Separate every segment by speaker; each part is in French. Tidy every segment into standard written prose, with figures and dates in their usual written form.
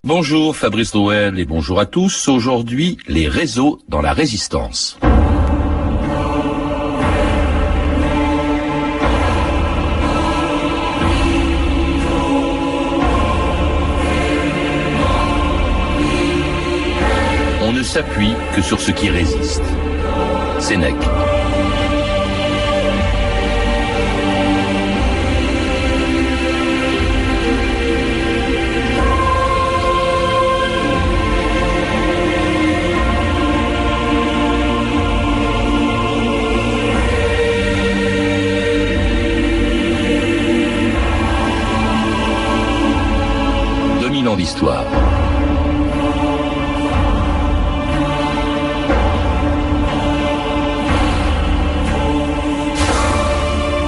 Speaker 1: Bonjour Fabrice Drouel et bonjour à tous. Aujourd'hui, les réseaux dans la résistance. On ne s'appuie que sur ce qui résiste. Sénèque. Dominant l'histoire.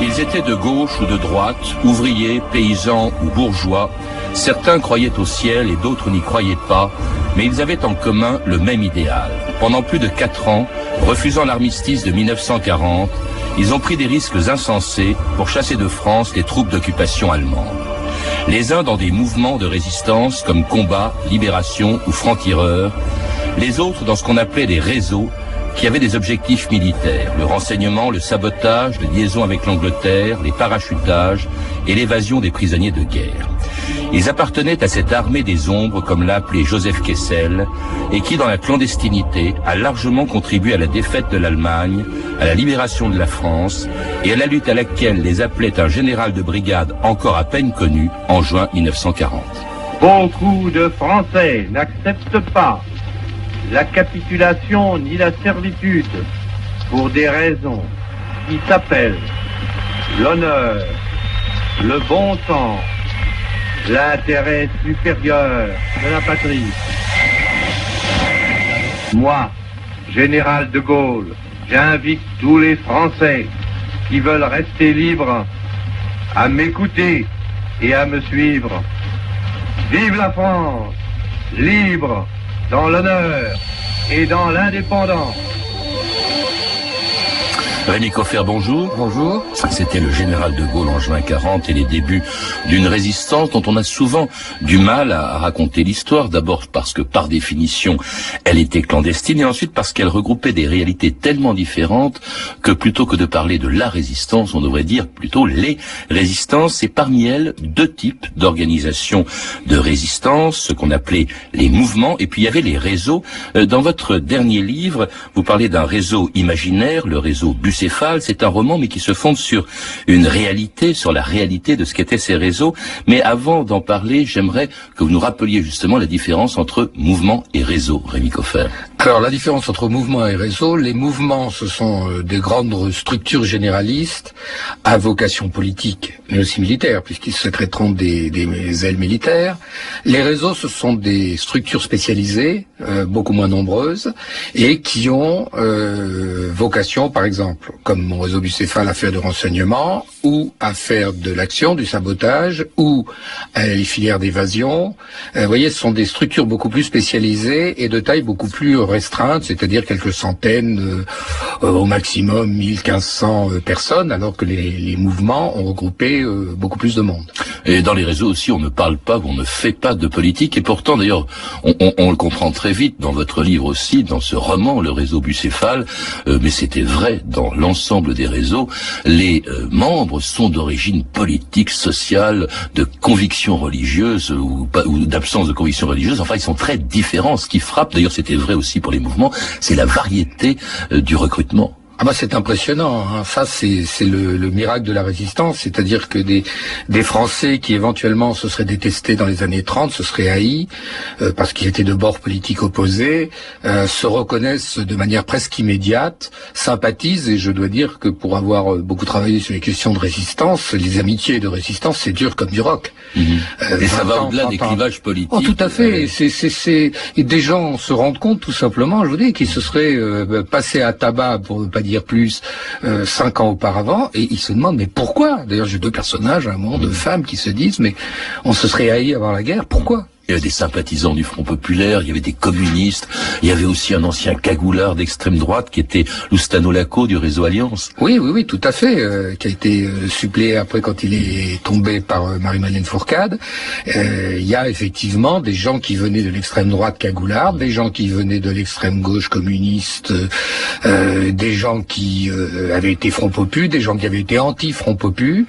Speaker 1: Ils étaient de gauche ou de droite, ouvriers, paysans ou bourgeois. Certains croyaient au ciel et d'autres n'y croyaient pas, mais ils avaient en commun le même idéal. Pendant plus de 4 ans, refusant l'armistice de 1940, ils ont pris des risques insensés pour chasser de France les troupes d'occupation allemandes. Les uns dans des mouvements de résistance comme Combat, Libération ou Francs-Tireurs, les autres dans ce qu'on appelait des réseaux, qui avaient des objectifs militaires, le renseignement, le sabotage, les liaisons avec l'Angleterre, les parachutages et l'évasion des prisonniers de guerre. Ils appartenaient à cette armée des ombres, comme l'a appelé Joseph Kessel, et qui, dans la clandestinité, a largement contribué à la défaite de l'Allemagne, à la libération de la France, et à la lutte à laquelle les appelait un général de brigade encore à peine connu en juin 1940.
Speaker 2: Beaucoup de Français n'acceptent pas la capitulation ni la servitude pour des raisons qui s'appellent l'honneur, le bon sens, l'intérêt supérieur de la patrie. Moi, général de Gaulle, j'invite tous les Français qui veulent rester libres à m'écouter et à me suivre. Vive la France, libre dans l'honneur et dans l'indépendance.
Speaker 1: Rémi Coffer, bonjour.
Speaker 3: Bonjour.
Speaker 1: C'était le général de Gaulle en juin 40 et les débuts d'une résistance dont on a souvent du mal à raconter l'histoire. D'abord parce que, par définition, elle était clandestine et ensuite parce qu'elle regroupait des réalités tellement différentes que plutôt que de parler de la résistance, on devrait dire plutôt les résistances. Et parmi elles, 2 types d'organisations de résistance, ce qu'on appelait les mouvements, et puis il y avait les réseaux. Dans votre dernier livre, vous parlez d'un réseau imaginaire, le réseau Bucéphale. C'est un roman mais qui se fonde sur une réalité, sur la réalité de ce qu'étaient ces réseaux. Mais avant d'en parler, j'aimerais que vous nous rappeliez justement la différence entre mouvement et réseau, Rémi Coffer.
Speaker 3: Alors la différence entre mouvement et réseau, les mouvements ce sont des grandes structures généralistes à vocation politique mais aussi militaire puisqu'ils secréteront des ailes militaires. Les réseaux ce sont des structures spécialisées, beaucoup moins nombreuses et qui ont vocation par exemple comme mon réseau Bucéphale à faire du renseignement ou à faire de l'action, du sabotage ou les filières d'évasion. Vous voyez, ce sont des structures beaucoup plus spécialisées et de taille beaucoup plus restreinte, c'est-à-dire quelques centaines, au maximum 1500 personnes, alors que les mouvements ont regroupé beaucoup plus de monde.
Speaker 1: Et dans les réseaux aussi, on ne parle pas, on ne fait pas de politique, et pourtant d'ailleurs, on le comprend très vite dans votre livre aussi, dans ce roman, Le réseau Bucéphale, mais c'était vrai dans l'ensemble des réseaux, les membres sont d'origine politique, sociale, de conviction religieuse ou d'absence de conviction religieuse, enfin ils sont très différents. Ce qui frappe, d'ailleurs c'était vrai aussi pour les mouvements, c'est la variété du recrutement.
Speaker 3: Ah bah c'est impressionnant, hein. Ça c'est le miracle de la résistance, c'est-à-dire que des Français qui éventuellement se seraient détestés dans les années 30, se seraient haïs parce qu'ils étaient de bords politiques opposés, se reconnaissent de manière presque immédiate, sympathisent, et je dois dire que pour avoir beaucoup travaillé sur les questions de résistance, les amitiés de résistance c'est dur comme du rock.
Speaker 1: Et ça va au-delà des clivages politiques.
Speaker 3: Oh tout à fait, et des gens se rendent compte tout simplement, je vous dis, qu'ils se seraient passés à tabac pour ne pas dire plus 5 ans auparavant, et ils se demandent mais pourquoi. D'ailleurs j'ai 2 personnages, un moment de femmes qui se disent mais on se serait haï avant la guerre, pourquoi.
Speaker 1: Il y avait des sympathisants du Front Populaire, il y avait des communistes, il y avait aussi un ancien cagoulard d'extrême droite qui était Lustano Lacco du réseau Alliance.
Speaker 3: Oui, tout à fait, qui a été suppléé après quand il est tombé par Marie-Madeleine Fourcade. Il y a effectivement des gens qui venaient de l'extrême droite cagoularde, des gens qui venaient de l'extrême gauche communiste, des gens qui avaient été Front Popu, des gens qui avaient été anti-Front Popu.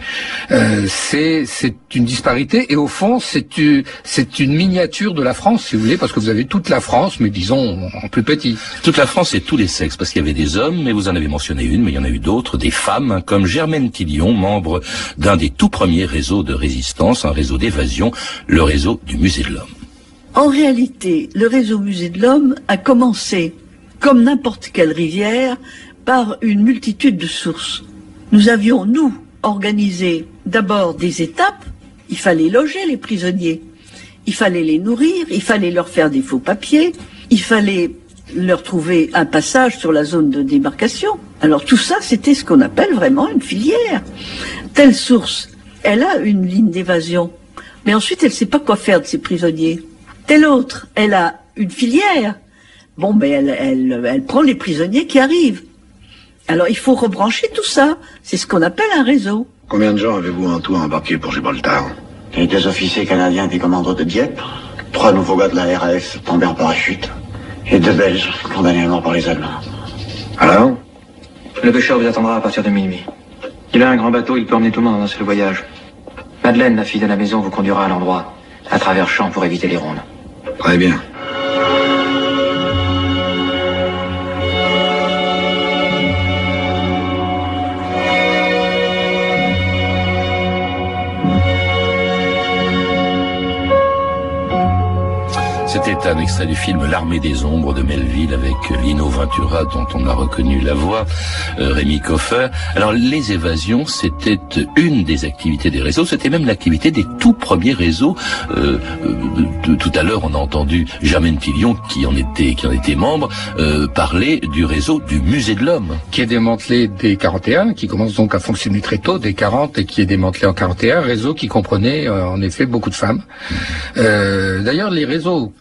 Speaker 3: C'est une disparité et au fond c'est une miniature de la France, si vous voulez, parce que vous avez toute la France, mais disons en plus petit.
Speaker 1: Toute la France et tous les sexes, parce qu'il y avait des hommes, mais vous en avez mentionné une, mais il y en a eu d'autres, des femmes, hein, comme Germaine Tillion, membre d'un des tout premiers réseaux de résistance, un réseau d'évasion, le réseau du Musée de l'Homme.
Speaker 4: En réalité, le réseau Musée de l'Homme a commencé, comme n'importe quelle rivière, par une multitude de sources. Nous avions, nous, organisé d'abord des étapes. Il fallait loger les prisonniers. Il fallait les nourrir, il fallait leur faire des faux papiers, il fallait leur trouver un passage sur la zone de démarcation. Alors tout ça, c'était ce qu'on appelle vraiment une filière. Telle source, elle a une ligne d'évasion, mais ensuite elle ne sait pas quoi faire de ses prisonniers. Telle autre, elle a une filière. Bon, ben elle prend les prisonniers qui arrivent. Alors il faut rebrancher tout ça. C'est ce qu'on appelle un réseau.
Speaker 5: Combien de gens avez-vous en tout embarqués pour Gibraltar?
Speaker 6: Les 2 officiers canadiens des commandos de Dieppe, 3 nouveaux gars de la RAF tombés en parachute, et 2 Belges condamnés à mort par les Allemands.
Speaker 5: Alors?
Speaker 7: Le pêcheur vous attendra à partir de minuit. Il a un grand bateau, il peut emmener tout le monde dans un seul voyage. Madeleine, la fille de la maison, vous conduira à l'endroit, à travers champs pour éviter les rondes.
Speaker 5: Très bien.
Speaker 1: C'était un extrait du film L'Armée des Ombres de Melville avec Lino Ventura dont on a reconnu la voix, Rémi Coffer. Alors les évasions, c'était une des activités des réseaux, c'était même l'activité des tout premiers réseaux. Tout à l'heure, on a entendu Germaine Tillion qui en était membre parler du réseau du Musée de l'Homme,
Speaker 3: qui est démantelé dès 41, qui commence donc à fonctionner très tôt, dès 40, et qui est démantelé en 41, réseau qui comprenait en effet beaucoup de femmes. D'ailleurs, les réseaux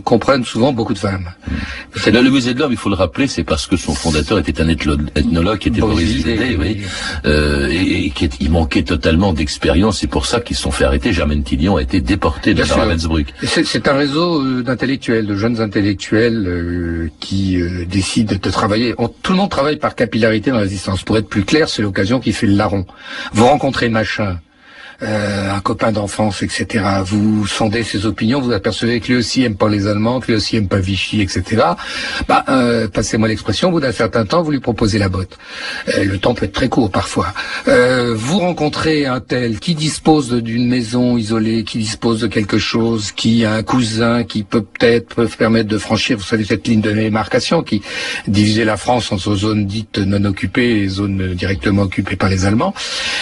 Speaker 3: comprennent souvent beaucoup de femmes.
Speaker 1: Le Musée de l'Homme, il faut le rappeler, c'est parce que son fondateur était un ethnologue qui était Boris Videt, oui. Et il manquait totalement d'expérience. C'est pour ça qu'ils se sont fait arrêter. Germaine Tillion a été déportée de Ravensbrück.
Speaker 3: C'est un réseau d'intellectuels, de jeunes intellectuels qui décident de travailler. Tout le monde travaille par capillarité dans la résistance. Pour être plus clair, c'est l'occasion qui fait le larron. Vous rencontrez machin, un copain d'enfance, etc. Vous sondez ses opinions, vous apercevez que lui aussi aime pas les Allemands, que lui aussi aime pas Vichy, etc. Passez-moi l'expression, au bout d'un certain temps, vous lui proposez la botte. Le temps peut être très court parfois. Vous rencontrez un tel qui dispose d'une maison isolée, qui dispose de quelque chose, qui a un cousin qui peut permettre de franchir, vous savez, cette ligne de démarcation qui divisait la France entre zones dites non occupées et zones directement occupées par les Allemands.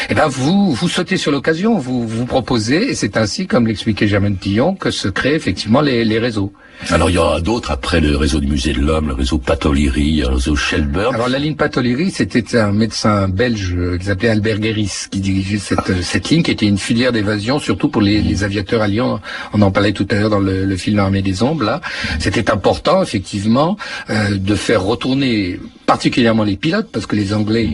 Speaker 3: Eh ben, vous sautez sur l'occasion. Vous proposez, et c'est ainsi, comme l'expliquait Germaine Tillion, que se créent effectivement les réseaux.
Speaker 1: Alors il y aura d'autres après le réseau du Musée de l'Homme, le réseau Pat O'Leary, le réseau Shelburne.
Speaker 3: Alors la ligne Pat O'Leary, c'était un médecin belge qui s'appelait Albert Guéris qui dirigeait cette ligne, qui était une filière d'évasion, surtout pour les aviateurs à Lyon. On en parlait tout à l'heure dans le film L'Armée des Ombres. Là, c'était important effectivement de faire retourner particulièrement les pilotes, parce que les Anglais,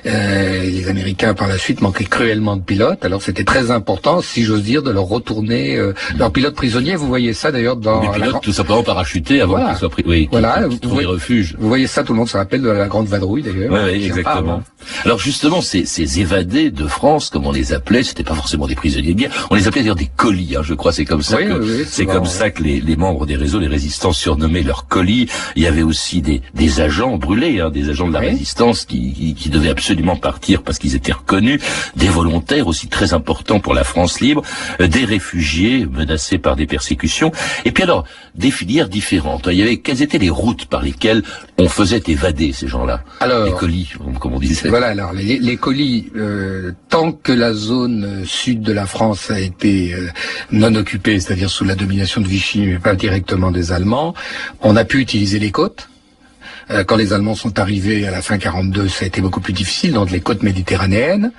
Speaker 3: les Américains par la suite manquaient cruellement de pilotes. Alors c'était très important, si j'ose dire, de leur retourner leurs pilotes prisonniers. Vous voyez ça d'ailleurs dans
Speaker 1: les pilotes tout simplement parachutés avant qu'ils soient pris. Oui,
Speaker 3: voilà,
Speaker 1: qui trouvent refuge.
Speaker 3: Vous voyez ça, tout le monde se rappelle de la Grande Vadrouille d'ailleurs.
Speaker 1: Oui, exactement. Alors justement, ces évadés de France, comme on les appelait, c'était pas forcément des prisonniers de guerre. On les appelait d'ailleurs des colis. Je crois c'est comme ça que les membres des réseaux, les résistants surnommaient leurs colis. Il y avait aussi des agents brûlés, des agents de la résistance qui devaient absolument partir parce qu'ils étaient reconnus, des volontaires aussi très importants pour la France libre, des réfugiés menacés par des persécutions, et puis alors des filières différentes. Il y avait quelles étaient les routes par lesquelles on faisait évader ces gens-là? Alors, les colis, comme on disait.
Speaker 3: Voilà, alors les colis, tant que la zone sud de la France a été non occupée, c'est-à-dire sous la domination de Vichy, mais pas directement des Allemands, on a pu utiliser les côtes. Quand les Allemands sont arrivés à la fin 42, ça a été beaucoup plus difficile dans les côtes méditerranéennes.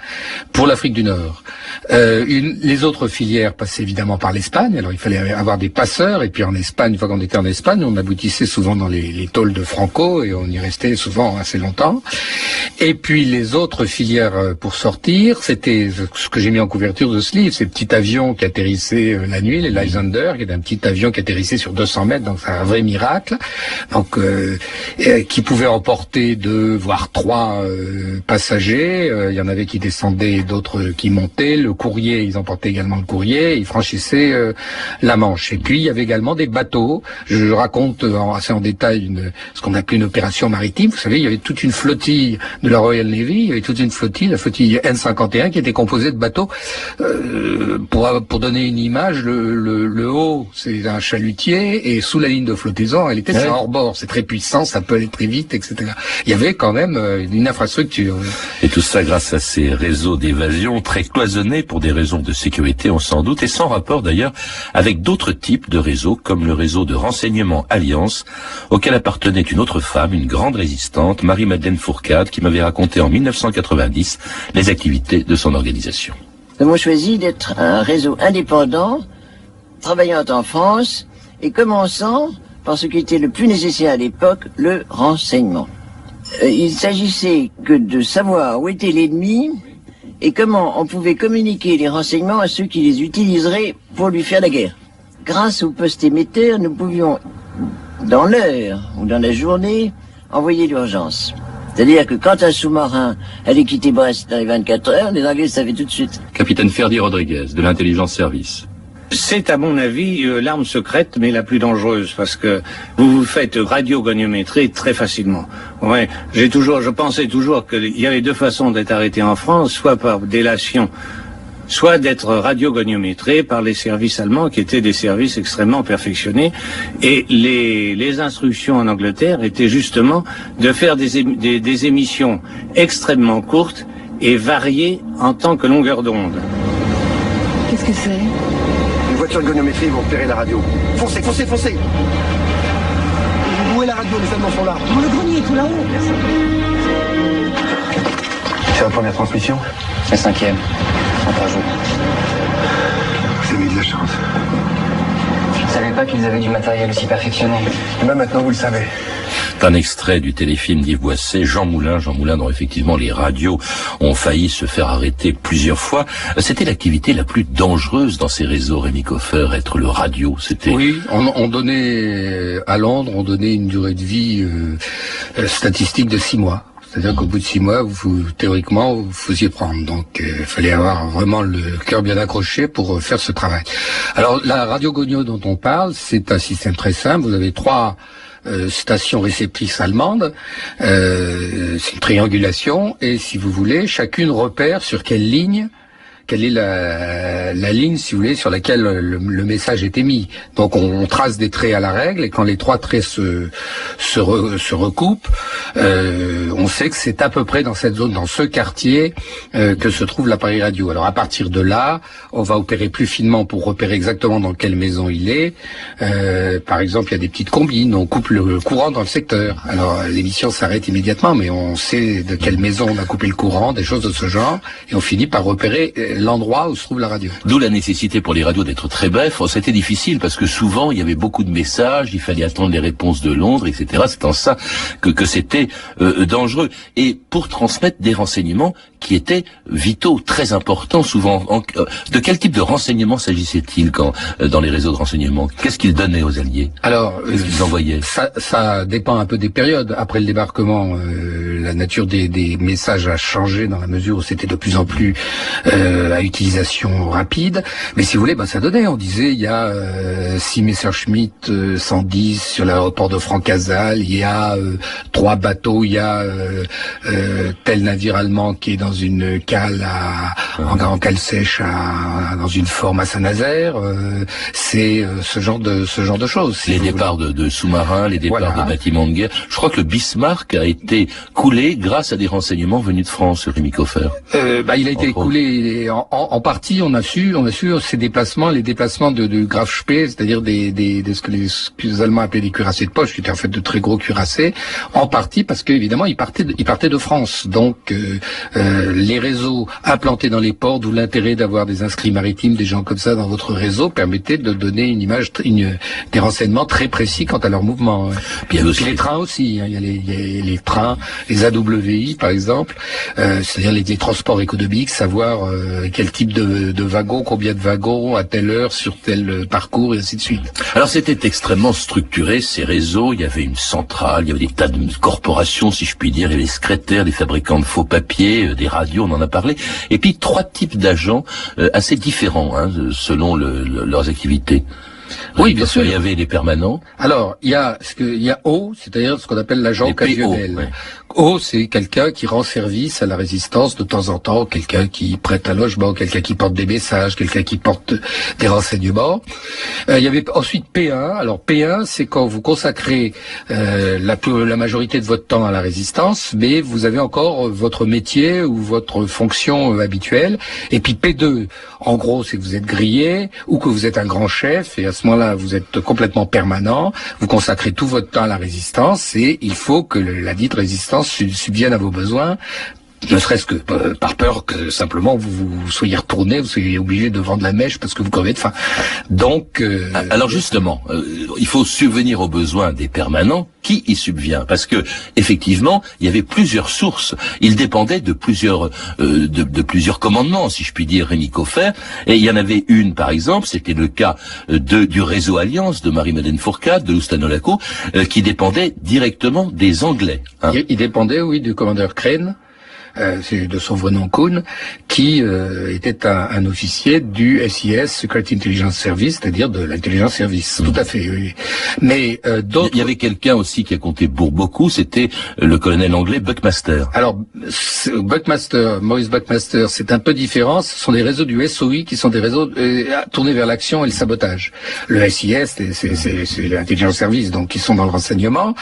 Speaker 3: Pour l'Afrique du Nord, les autres filières passaient évidemment par l'Espagne. Alors il fallait avoir des passeurs, et puis en Espagne, une fois qu'on était en Espagne, on aboutissait souvent dans les tôles de Franco, et on y restait souvent assez longtemps. Et puis les autres filières pour sortir, c'était ce que j'ai mis en couverture de ce livre, ces petits avions qui atterrissaient la nuit, les Lysander, qui est un petit avion qui atterrissait sur 200 mètres, donc c'est un vrai miracle, donc qui pouvait emporter 2 voire 3 passagers. Il y en avait qui descendaient, d'autres qui montaient. Le courrier, ils emportaient également le courrier, ils franchissaient la Manche. Et puis il y avait également des bateaux. Je raconte assez en détail ce qu'on appelait une opération maritime. Vous savez, il y avait toute une flottille de la Royal Navy, il y avait toute une flottille, la flottille N51, qui était composée de bateaux. Pour donner une image, le haut, c'est un chalutier, et sous la ligne de flottaison, elle était sur hors-bord. C'est très puissant, ça peut aller très vite, etc. Il y avait quand même une infrastructure.
Speaker 1: Et tout ça grâce à ces réseaux d'évasion très cloisonnés pour des raisons de sécurité, on s'en doute, et sans rapport d'ailleurs avec d'autres types de réseaux, comme le réseau de renseignement Alliance, auquel appartenait une autre femme, une grande résistante, Marie-Madeleine Fourcade, qui m'avait raconté en 1990 les activités de son organisation.
Speaker 8: Nous avons choisi d'être un réseau indépendant, travaillant en France et commençant par ce qui était le plus nécessaire à l'époque, le renseignement. Il s'agissait que de savoir où était l'ennemi et comment on pouvait communiquer les renseignements à ceux qui les utiliseraient pour lui faire la guerre. Grâce au poste émetteur, nous pouvions, dans l'heure ou dans la journée, envoyer l'urgence. C'est-à-dire que quand un sous-marin allait quitter Brest dans les 24 heures, les Anglais le savaient tout de suite.
Speaker 1: Capitaine Ferdi Rodriguez, de l'Intelligence Service.
Speaker 9: C'est à mon avis l'arme secrète, mais la plus dangereuse, parce que vous faites radiogoniométrie très facilement. Ouais, je pensais toujours qu'il y avait 2 façons d'être arrêté en France, soit par délation, soit d'être radiogoniométré par les services allemands, qui étaient des services extrêmement perfectionnés. Et les instructions en Angleterre étaient justement de faire des émissions extrêmement courtes et variées en tant que longueur d'onde.
Speaker 10: Qu'est-ce que c'est ?
Speaker 11: Une voiture de goniométrie, ils vont repérer la radio. Foncez, foncez, foncez! Où est la radio? Les Allemands sont là.
Speaker 10: Dans le grenier, tout là-haut.
Speaker 11: C'est la première transmission?
Speaker 7: La 5e. En 3 jours.
Speaker 11: Vous avez de la chance.
Speaker 7: Je ne savais pas qu'ils avaient du matériel aussi perfectionné.
Speaker 11: Et même maintenant, vous le savez.
Speaker 1: C'est un extrait du téléfilm d'Yves Boisset, Jean Moulin dont effectivement les radios ont failli se faire arrêter plusieurs fois. C'était l'activité la plus dangereuse dans ces réseaux, Rémi Coffer, être le radio. C'était...
Speaker 3: Oui, on donnait, à Londres, on donnait une durée de vie statistique de 6 mois. C'est-à-dire qu'au bout de 6 mois, théoriquement, vous faisiez prendre. Donc, il fallait avoir vraiment le cœur bien accroché pour faire ce travail. Alors, la radio Gonio dont on parle, c'est un système très simple. Vous avez 3 stations réceptrices allemandes. C'est une triangulation. Et si vous voulez, chacune repère sur quelle est la ligne, si vous voulez, sur laquelle le message est émis. Donc on trace des traits à la règle, et quand les 3 traits se recoupent, on sait que c'est à peu près dans cette zone, dans ce quartier, que se trouve l'appareil radio. Alors à partir de là, on va opérer plus finement pour repérer exactement dans quelle maison il est. Par exemple, il y a des petites combines, on coupe le courant dans le secteur. Alors l'émission s'arrête immédiatement, mais on sait de quelle maison on a coupé le courant, des choses de ce genre, et on finit par repérer l'endroit où se trouve la radio.
Speaker 1: D'où la nécessité pour les radios d'être très brefs. C'était difficile parce que souvent il y avait beaucoup de messages, il fallait attendre les réponses de Londres, etc. C'est en ça que c'était dangereux. Et pour transmettre des renseignements qui étaient vitaux, très importants souvent. De quel type de renseignements s'agissait-il dans les réseaux de renseignement? Qu'est-ce qu'ils donnaient aux Alliés? Alors, qu'est-ce qu'ils envoyaient?
Speaker 3: Ça dépend un peu des périodes. Après le débarquement, la nature des messages a changé dans la mesure où c'était de plus en plus à utilisation rapide. Mais si vous voulez, ça donnait. On disait, il y a 6 Messerschmitt 110 sur l'aéroport de Francazal, il y a 3 bateaux, il y a tel navire allemand qui est dans une cale en cale sèche dans une forme à Saint-Nazaire. C'est ce genre de choses.
Speaker 1: Les départs de sous-marins, les départs de bâtiments de guerre. Je crois que le Bismarck a été coulé grâce à des renseignements venus de France, Rémi Coffer.
Speaker 3: Il a été coulé en partie. On a su ces déplacements, les déplacements de Graf Spee, c'est-à-dire de ce que les Allemands appelaient des cuirassés de poche, qui étaient en fait de très gros cuirassés, en partie parce qu'évidemment ils partaient de France. Donc les réseaux implantés dans les ports, d'où l'intérêt d'avoir des inscrits maritimes, des gens comme ça dans votre réseau, permettaient de donner une image, des renseignements très précis quant à leur mouvement. Puis les trains aussi, il y a les trains, les AWI par exemple, c'est-à-dire les transports économiques, savoir quel type de wagon, combien de wagons à telle heure sur tel parcours et ainsi de suite.
Speaker 1: Alors c'était extrêmement structuré ces réseaux, il y avait une centrale, il y avait des tas de corporations si je puis dire, il y avait des secrétaires, des fabricants de faux papiers, des radios, on en a parlé, et puis 3 types d'agents assez différents selon leurs activités.
Speaker 3: Oui, bien sûr.
Speaker 1: Il y avait les permanents.
Speaker 3: Alors, il y a O, c'est-à-dire ce qu'on appelle l'agent occasionnel. O, c'est quelqu'un qui rend service à la résistance de temps en temps, quelqu'un qui prête un logement, quelqu'un qui porte des messages, quelqu'un qui porte des renseignements. Il y avait ensuite P1. Alors P1, c'est quand vous consacrez la majorité de votre temps à la résistance, mais vous avez encore votre métier ou votre fonction habituelle. Et puis P2, en gros, c'est que vous êtes grillé ou que vous êtes un grand chef, et à ce moment-là, vous êtes complètement permanent, vous consacrez tout votre temps à la résistance, et il faut que la dite résistance subvienne à vos besoins, ne serait-ce que par peur que simplement vous soyez retourné, vous soyez obligé de vendre la mèche parce que vous crevez de faim. Donc,
Speaker 1: alors justement, il faut subvenir aux besoins des permanents. Qui y subvient? Parce que effectivement, il y avait plusieurs sources. Il dépendait de plusieurs plusieurs commandements, si je puis dire, Rémi Coffer. Et il y en avait une, par exemple, c'était le cas du réseau Alliance de Marie-Madeleine Fourcade, de Lustanolaco, qui dépendait directement des Anglais.
Speaker 3: Il dépendait, oui, du commandeur Crane. C'est de son vrai nom Kuhn, qui était un officier du SIS, Secret Intelligence Service, c'est-à-dire de l'intelligence service. Tout à fait, oui. Mais d'autres...
Speaker 1: Il y avait quelqu'un aussi qui a compté pour beaucoup, c'était le colonel anglais Buckmaster.
Speaker 3: Alors, Maurice Buckmaster, c'est un peu différent. Ce sont des réseaux du SOI qui sont des réseaux tournés vers l'action et le sabotage. Le SIS, c'est l'intelligence service, donc qui sont dans le renseignement.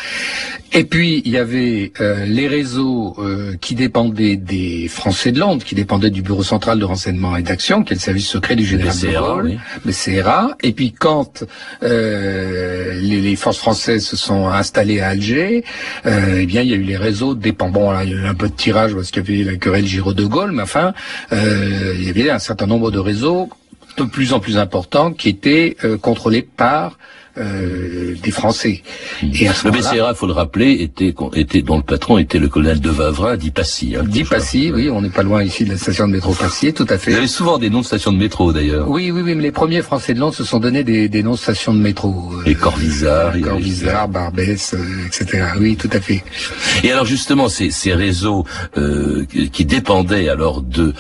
Speaker 3: Et puis, il y avait les réseaux qui dépendaient des Français de Londres, qui dépendaient du Bureau central de renseignement et d'action, qui est le service secret du général de Gaulle, le CRA. Et puis quand les forces françaises se sont installées à Alger, eh bien il y a eu les réseaux dépendants. Bon, là, il y a eu un peu de tirage parce qu'il y avait la querelle Giraud-de Gaulle, mais enfin, il y avait un certain nombre de réseaux de plus en plus importants qui étaient contrôlés par des Français. Et à ce
Speaker 1: le BCRA, il faut le rappeler, dont le patron était le colonel de Wavrin, dit Passy.
Speaker 3: Dit Passy, oui, on n'est pas loin ici de la station de métro Passy, tout à fait.
Speaker 1: Il y avait souvent des noms de stations de métro, d'ailleurs.
Speaker 3: Oui, mais les premiers Français de Londres se sont donnés des noms de stations de métro.
Speaker 1: Et Corvisart.
Speaker 3: Barbès, etc. Oui, tout à fait.
Speaker 1: Et alors justement, ces réseaux qui dépendaient alors de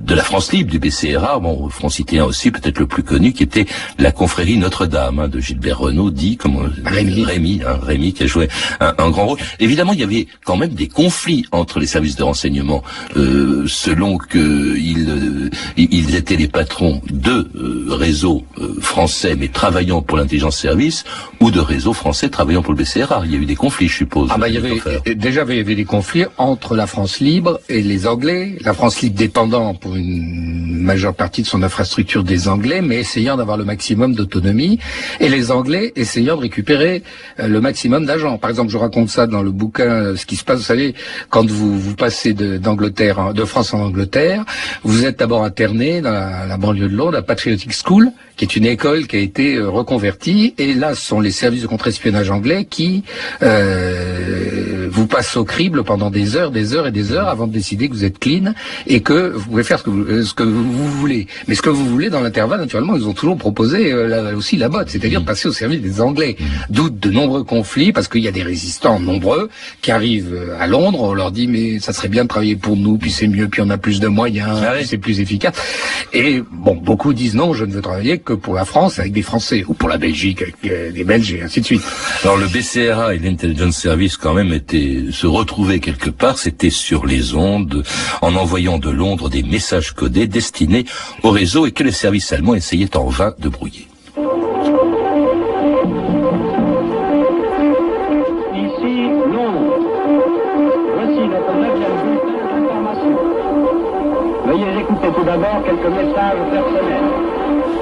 Speaker 1: la France libre, du BCRA, bon, faut en citer un aussi, peut-être le plus connu, qui était la confrérie Notre-Dame, de Gilbert Renaud, dit comme Rémi qui a joué un grand rôle. Évidemment, il y avait quand même des conflits entre les services de renseignement selon que ils étaient les patrons de réseaux français mais travaillant pour l'intelligence service ou de réseaux français travaillant pour le BCRA. Il y a eu des conflits, je suppose.
Speaker 3: Il y avait des conflits entre la France libre et les Anglais. La France libre dépendant pour une majeure partie de son infrastructure des Anglais, mais essayant d'avoir le maximum d'autonomie. Et les Anglais essayant de récupérer le maximum d'agents. Par exemple, je raconte ça dans le bouquin, ce qui se passe, vous savez, quand vous passez de France en Angleterre, vous êtes d'abord interné dans la banlieue de Londres, à Patriotic School, qui est une école qui a été reconvertie, et là, ce sont les services de contre-espionnage anglais qui vous passent au crible pendant des heures et des heures avant de décider que vous êtes clean et que vous pouvez faire ce que vous voulez. Mais ce que vous voulez dans l'intervalle, naturellement, ils ont toujours proposé aussi la botte. c'est-à-dire passer au service des Anglais. D'où de nombreux conflits, parce qu'il y a des résistants nombreux qui arrivent à Londres, on leur dit mais ça serait bien de travailler pour nous, puis c'est mieux, puis on a plus de moyens, puis c'est plus efficace. Et bon, beaucoup disent non, je ne veux travailler que pour la France avec des Français, ou pour la Belgique avec des Belges, et ainsi de suite.
Speaker 1: Alors le BCRA et l'Intelligence Service quand même se retrouvaient quelque part, c'était sur les ondes, en envoyant de Londres des messages codés destinés au réseau et que les services allemands essayaient en vain de brouiller.
Speaker 12: Ici, Londres. Voici notre 9e bulletin d'information. Veuillez écouter tout d'abord quelques messages personnels.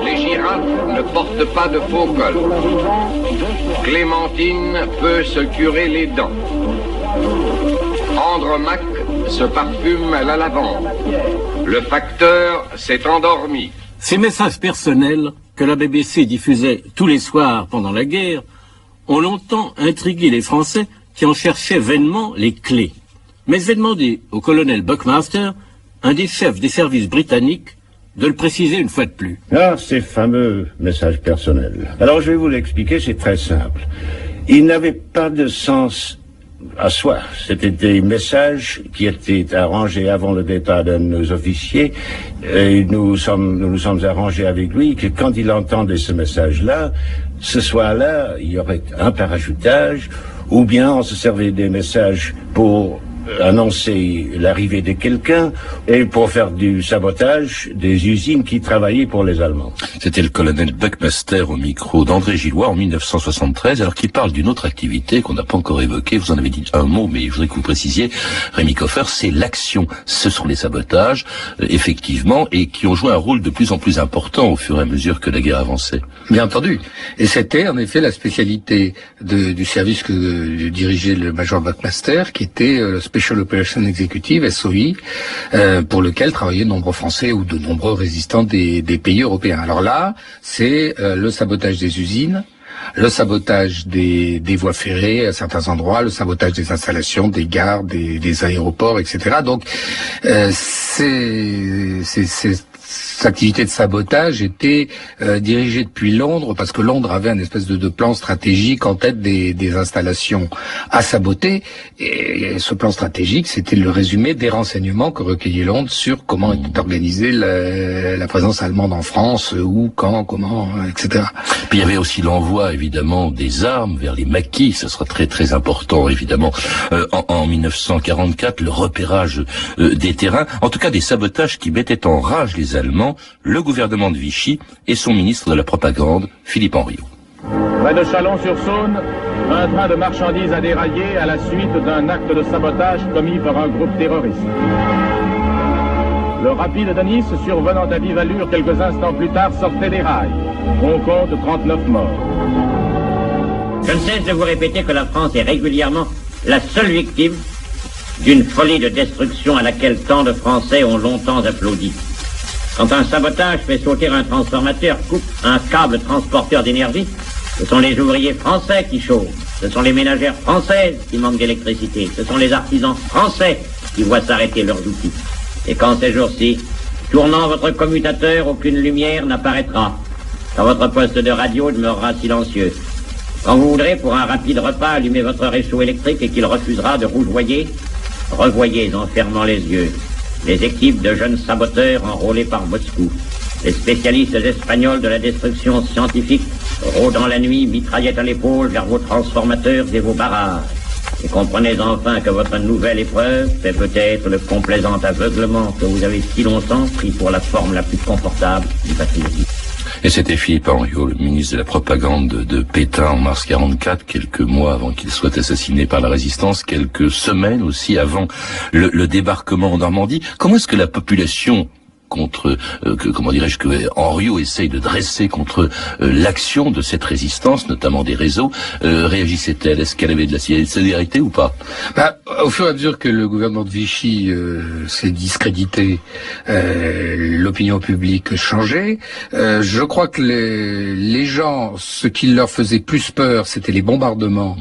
Speaker 13: Les girafes ne portent pas de faux cols. Clémentine peut se curer les dents. Andromaque se parfume à la lavande. Le facteur s'est endormi.
Speaker 9: Ces messages personnels que la BBC diffusait tous les soirs pendant la guerre ont longtemps intrigué les Français qui en cherchaient vainement les clés. Mais j'ai demandé au colonel Buckmaster, un des chefs des services britanniques, de le préciser une fois de plus.
Speaker 14: Ah, ces fameux messages personnels. Alors je vais vous l'expliquer, c'est très simple. Ils n'avaient pas de sens à soi. C'était des messages qui étaient arrangés avant le départ d'un de nos officiers. Et nous nous sommes arrangés avec lui que quand il entendait ce message-là, ce soir-là, il y aurait un parachutage, ou bien on se servait des messages pour annoncer l'arrivée de quelqu'un et pour faire du sabotage des usines qui travaillaient pour les Allemands.
Speaker 1: C'était le colonel Buckmaster au micro d'André Gillois en 1973, alors qu'il parle d'une autre activité qu'on n'a pas encore évoquée. Vous en avez dit un mot, mais je voudrais que vous précisiez, Rémi Coffer, c'est l'action. Ce sont les sabotages, effectivement, et qui ont joué un rôle de plus en plus important au fur et à mesure que la guerre avançait.
Speaker 3: Bien entendu. Et c'était en effet la spécialité du service que dirigeait le major Buckmaster, qui était le Special Operations Executive, SOI, pour lequel travaillaient de nombreux Français ou de nombreux résistants des pays européens. Alors là, c'est le sabotage des usines, le sabotage des voies ferrées à certains endroits, le sabotage des installations, des gares, des aéroports, etc. Donc, cette activité de sabotage était dirigée depuis Londres, parce que Londres avait un espèce de plan stratégique en tête des installations à saboter, et ce plan stratégique, c'était le résumé des renseignements que recueillait Londres sur comment était organisée la présence allemande en France, où, quand, comment, etc.
Speaker 1: Puis il y avait aussi l'envoi, évidemment, des armes vers les maquis, ce sera très très important, évidemment, en 1944, le repérage des terrains, en tout cas des sabotages qui mettaient en rage les Allemands, le gouvernement de Vichy et son ministre de la propagande, Philippe Henriot.
Speaker 15: Près de Chalon-sur-Saône, un train de marchandises a déraillé à la suite d'un acte de sabotage commis par un groupe terroriste. Le rapide de Nice, survenant à vive allure quelques instants plus tard, sortait des rails. On compte 39 morts.
Speaker 16: Je ne cesse de vous répéter que la France est régulièrement la seule victime d'une folie de destruction à laquelle tant de Français ont longtemps applaudi. Quand un sabotage fait sauter un transformateur, coupe un câble transporteur d'énergie, ce sont les ouvriers français qui chauffent, ce sont les ménagères françaises qui manquent d'électricité, ce sont les artisans français qui voient s'arrêter leurs outils. Et quand ces jours-ci, tournant votre commutateur, aucune lumière n'apparaîtra, quand votre poste de radio demeurera silencieux, quand vous voudrez pour un rapide repas allumer votre réchaud électrique et qu'il refusera de rougeoyer, revoyez en fermant les yeux les équipes de jeunes saboteurs enrôlés par Moscou, les spécialistes espagnols de la destruction scientifique, rôdant la nuit, mitraillette à l'épaule vers vos transformateurs et vos barrages. Et comprenez enfin que votre nouvelle épreuve fait peut-être le complaisant aveuglement que vous avez si longtemps pris pour la forme la plus confortable du patriotisme.
Speaker 1: Et c'était Philippe Henriot, le ministre de la propagande de Pétain en mars 44, quelques mois avant qu'il soit assassiné par la résistance, quelques semaines aussi avant le débarquement en Normandie. Comment est-ce que la population que Henriot essaye de dresser contre l'action de cette résistance, notamment des réseaux, réagissait-elle? Est-ce qu'elle avait de la solidarité ou pas?
Speaker 3: Au fur et à mesure que le gouvernement de Vichy s'est discrédité, l'opinion publique changeait. Je crois que les gens, ce qui leur faisait plus peur, c'était les bombardements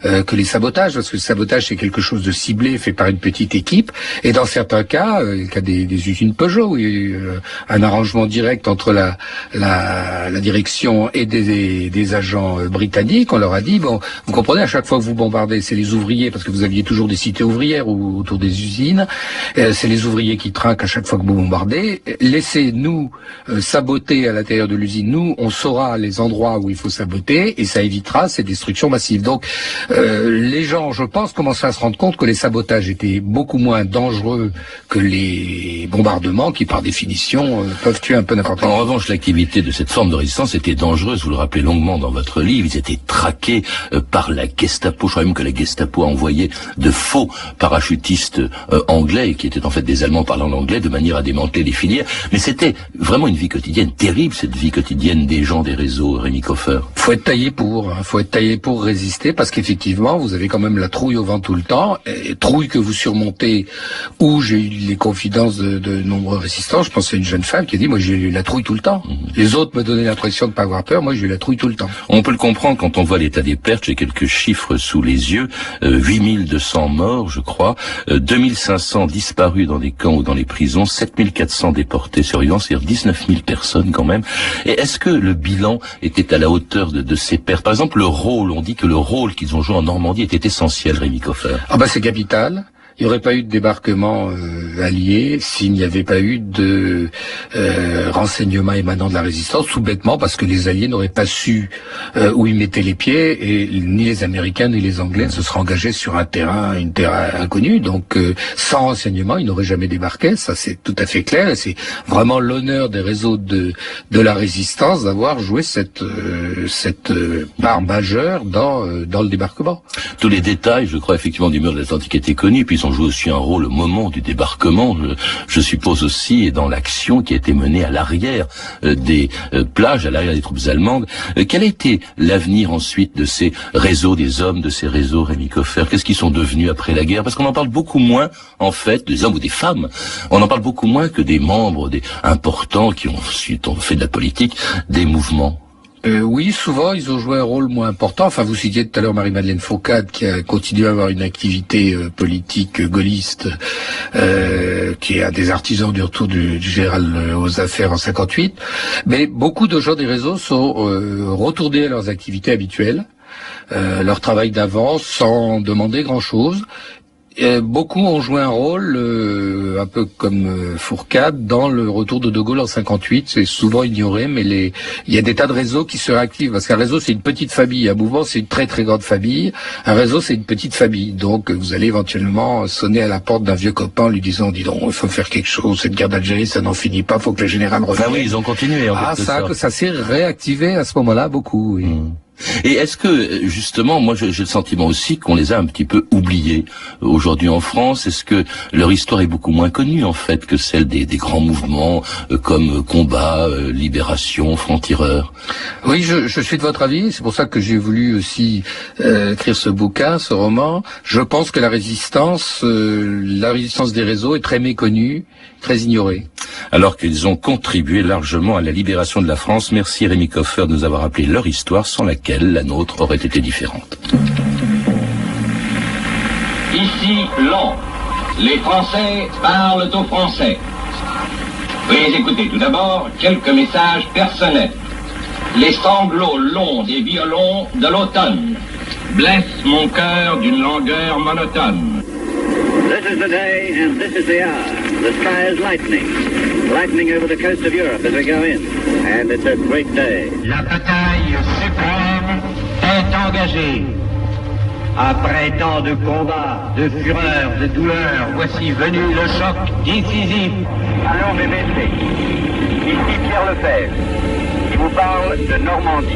Speaker 3: que les sabotages, parce que le sabotage c'est quelque chose de ciblé, fait par une petite équipe, et dans certains cas, le cas des usines Peugeot, il y a eu un arrangement direct entre la direction et des agents britanniques. On leur a dit, bon, vous comprenez, à chaque fois que vous bombardez, c'est les ouvriers, parce que vous aviez toujours des cités ouvrières autour des usines, c'est les ouvriers qui trinquent à chaque fois que vous bombardez. Laissez-nous saboter à l'intérieur de l'usine. Nous, on saura les endroits où il faut saboter, et ça évitera ces destructions massives. Donc, les gens, je pense, commencent à se rendre compte que les sabotages étaient beaucoup moins dangereux que les bombardements qui, par définition, peuvent tuer un peu n'importe qui.
Speaker 1: En revanche, l'activité de cette forme de résistance était dangereuse. Vous le rappelez longuement dans votre livre. Ils étaient traqués par la Gestapo. Je crois même que la Gestapo a envoyé de faux parachutistes anglais, qui étaient en fait des Allemands parlant l'anglais, de manière à démanteler les filières. Mais c'était vraiment une vie quotidienne terrible, cette vie quotidienne des gens des réseaux, Rémi Coffeur.
Speaker 3: Faut être taillé pour résister, parce qu'effectivement, vous avez quand même la trouille au vent tout le temps, et trouille que vous surmontez, où j'ai eu les confidences de nombreux résistants. Je pense à une jeune femme qui a dit, moi j'ai eu la trouille tout le temps. Les autres me donnaient l'impression de pas avoir peur, moi j'ai eu la trouille tout le temps.
Speaker 1: On peut le comprendre quand on voit l'état des pertes. J'ai quelques chiffres sous les yeux. 8200 morts, je crois, 2500 disparus dans des camps ou dans les prisons, 7400 déportés survivants, c'est-à-dire 19 000 personnes quand même. Et est-ce que le bilan était à la hauteur de ces pertes? Par exemple, le rôle, on dit que le rôle qu'ils ont joué en Normandie était essentiel, Rémi Coffeur.
Speaker 3: Ah bah c'est capital. Il n'y aurait pas eu de débarquement allié s'il n'y avait pas eu de renseignements émanant de la résistance, tout bêtement parce que les Alliés n'auraient pas su où ils mettaient les pieds, et ni les Américains ni les Anglais ne se seraient engagés sur un terrain inconnu. Donc sans renseignements, ils n'auraient jamais débarqué. Ça, c'est tout à fait clair, et c'est vraiment l'honneur des réseaux de la résistance d'avoir joué cette part majeure dans le débarquement.
Speaker 1: Tous les détails, je crois, effectivement, du mur de l'Atlantique étaient connus, puis ils ont joué aussi un rôle au moment du débarquement, je suppose aussi, et dans l'action qui a été menée à l'arrière des plages, à l'arrière des troupes allemandes. Quel a été l'avenir ensuite de ces réseaux, des hommes de ces réseaux, Rémi Coffeur? Qu'est-ce qu'ils sont devenus après la guerre? Parce qu'on en parle beaucoup moins, en fait, des hommes ou des femmes. On en parle beaucoup moins que des membres importants qui ont fait de la politique, des mouvements.
Speaker 3: Oui, souvent, ils ont joué un rôle moins important. Enfin, vous citiez tout à l'heure Marie-Madeleine Faucade, qui a continué à avoir une activité politique gaulliste, qui a des artisans du retour du général aux affaires en 58. Mais beaucoup de gens des réseaux sont retournés à leurs activités habituelles, leur travail d'avant, sans demander grand-chose. Beaucoup ont joué un rôle, un peu comme Fourcade, dans le retour de Gaulle en 58. C'est souvent ignoré, mais il y a des tas de réseaux qui se réactivent. Parce qu'un réseau, c'est une petite famille. Un mouvement, c'est une très très grande famille. Un réseau, c'est une petite famille. Donc, vous allez éventuellement sonner à la porte d'un vieux copain en lui disant, dis donc, il faut faire quelque chose. Cette guerre d'Algérie, ça n'en finit pas. Faut que le général revienne.
Speaker 1: Ah oui, ils ont continué.
Speaker 3: Ça s'est réactivé à ce moment-là beaucoup, oui.
Speaker 1: Et est-ce que, justement, moi j'ai le sentiment aussi qu'on les a un petit peu oubliés aujourd'hui en France. Est-ce que leur histoire est beaucoup moins connue, en fait, que celle des grands mouvements comme Combat, Libération, Franc-Tireur?
Speaker 3: Oui, je suis de votre avis. C'est pour ça que j'ai voulu aussi écrire ce bouquin, ce roman. Je pense que la résistance des réseaux est très méconnue, très ignorée.
Speaker 1: Alors qu'ils ont contribué largement à la libération de la France. Merci Rémi Coffeur de nous avoir rappelé leur histoire, sans laquelle la nôtre aurait été différente.
Speaker 12: Ici, Londres. Les Français parlent aux Français. Veuillez écouter tout d'abord quelques messages personnels. Les sanglots longs des violons de l'automne blessent mon cœur d'une langueur monotone.
Speaker 17: This is the day and this is the hour. The sky is lightening. Lightening over the coast of Europe as we go in. And it's a great day.
Speaker 12: La bataille suprême est engagée. Après tant de combats, de fureur, de douleur, voici venu le choc décisif.
Speaker 17: Allons BBC. Ici Pierre Lefebvre, qui vous parle de Normandie.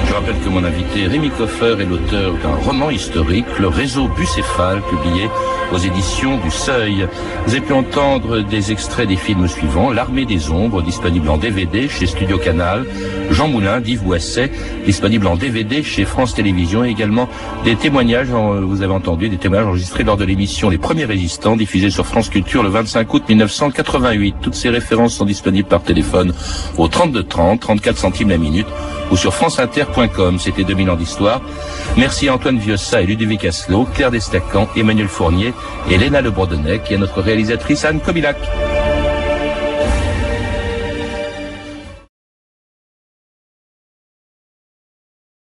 Speaker 1: Je rappelle que mon invité, Rémi Coffeur, est l'auteur d'un roman historique, Le Réseau Bucéphale, publié aux éditions du Seuil. Vous avez pu entendre des extraits des films suivants: L'Armée des Ombres, disponible en DVD chez Studio Canal; Jean Moulin, d'Yves Boisset, disponible en DVD chez France Télévisions, et également des témoignages, vous avez entendu, des témoignages enregistrés lors de l'émission Les Premiers Résistants, diffusée sur France Culture le 25 août 1988. Toutes ces références sont disponibles par téléphone au 32 30, 34 centimes la minute, ou sur franceinter.com. C'était 2000 ans d'histoire. Merci à Antoine Viossa et Ludovic Asselot, Claire Destacan, Emmanuel Fournier et Léna Le Bourdonnais, qui est notre réalisatrice Anne Kobilac.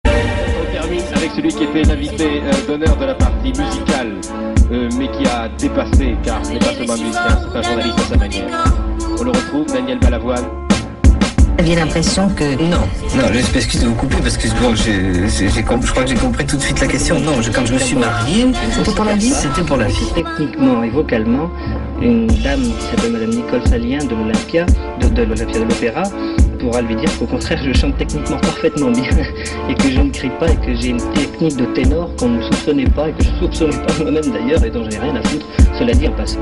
Speaker 15: On termine avec celui qui était l'invité d'honneur de la partie musicale, mais qui a dépassé, car ce n'est pas seulement un musicien, c'est un journaliste à sa manière. On le retrouve, Daniel Balavoine.
Speaker 18: J'avais l'impression que... Non, je m'excuse de vous couper parce que bon, je crois que j'ai compris tout de suite la question. Non, quand je me suis marié... C'était pour la vie. C'était pour la vie.
Speaker 19: Techniquement et vocalement, une dame qui s'appelle Madame Nicole Salien de l'Olympia, de l'Opéra, pourra lui dire qu'au contraire, je chante techniquement parfaitement bien et que je ne crie pas et que j'ai une technique de ténor qu'on ne soupçonnait pas et que je ne soupçonnais pas moi-même d'ailleurs et dont je n'ai rien à foutre, cela dit en passant.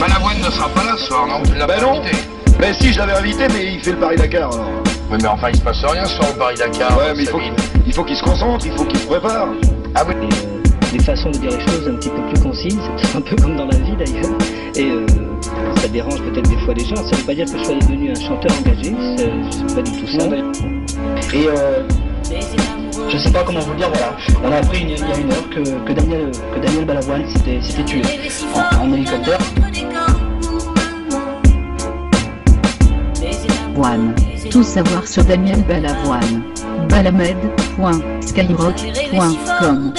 Speaker 20: Balavoine ne sera pas là ce soir, non? Tu l'as pas invité?
Speaker 11: Ben si, je l'avais invité, mais il fait le Paris-Dakar, alors.
Speaker 20: Oui, mais enfin, il se passe rien ce soir au Paris-Dakar.
Speaker 11: Ouais, mais il faut qu'il se concentre, il faut qu'il se prépare.
Speaker 20: Ah oui.
Speaker 19: Des façons de dire les choses un petit peu plus concises, c'est un peu comme dans la vie d'ailleurs. Et ça dérange peut-être des fois les gens. Ça ne veut pas dire que je sois devenu un chanteur engagé, c'est pas du tout ça. Et je sais pas comment vous le dire, voilà. On a appris il y a une heure que Daniel Balavoine s'était tué en hélicoptère.
Speaker 10: Tout savoir sur Daniel Balavoine. Balamed.skyrock.com